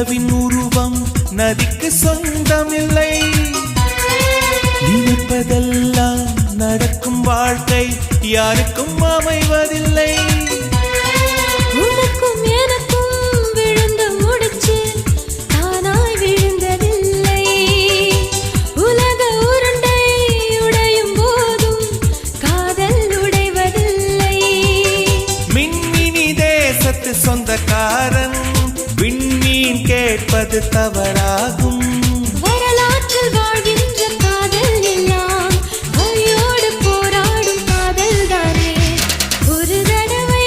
நிலவின் உருவம் நதிக்கு சொந்தமில்லை. நினைப்பதெல்லாம் நடக்கும் வாழ்க்கை யாருக்கும் அமைவதில்லை. உனக்கும் எனக்கும் விழுந்த முடிச்சு தானாய் விழுந்ததில்லை. உலக உருண்டை உடையும் போதும் காதல் உடைவதில்லை. மின்மினி தேசத்து சொந்தக்காரன் விண்மீன் கேட்பது தவறாகும். வரலாற்றில் வாழ்கின்ற காதல் எல்லாம் வலியோடு போராடும் காதல் தானே. ஒரு தடவை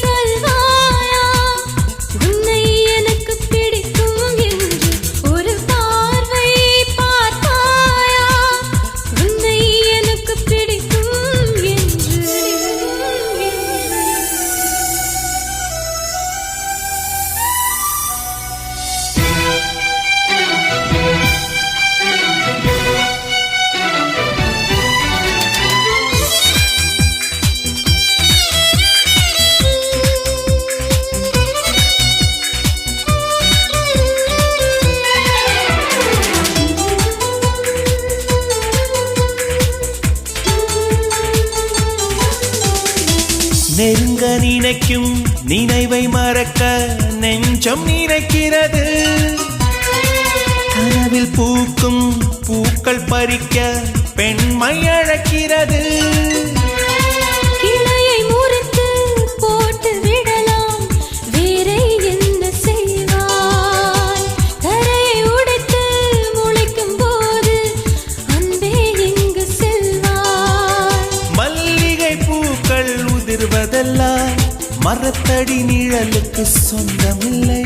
சொல்வாயா உன்னை எனக்கு பிடிக்கும் என்று. ஒரு பார்வை பார்த்தாயா உன்னை எனக்கு பிடிக்கும் என்று. நெருங்க நினைக்கும் நினைவை மறக்க நெஞ்சம் நினைக்கிறது. கனவில் பூக்கும் பூக்கள் பறிக்க பெண்மை அழைக்கிறது. கிளையை முறித்து போட்டு விடலாம் வேறே என்ன செய்வாய். தரையை உடைத்து முளைக்கும் போது அன்பே எங்கு செல்வாய். மல்லிகை பூக்கள் உதிர்வதெல்லாம் மரத்தடி நிழலுக்கு சொந்தமில்லை.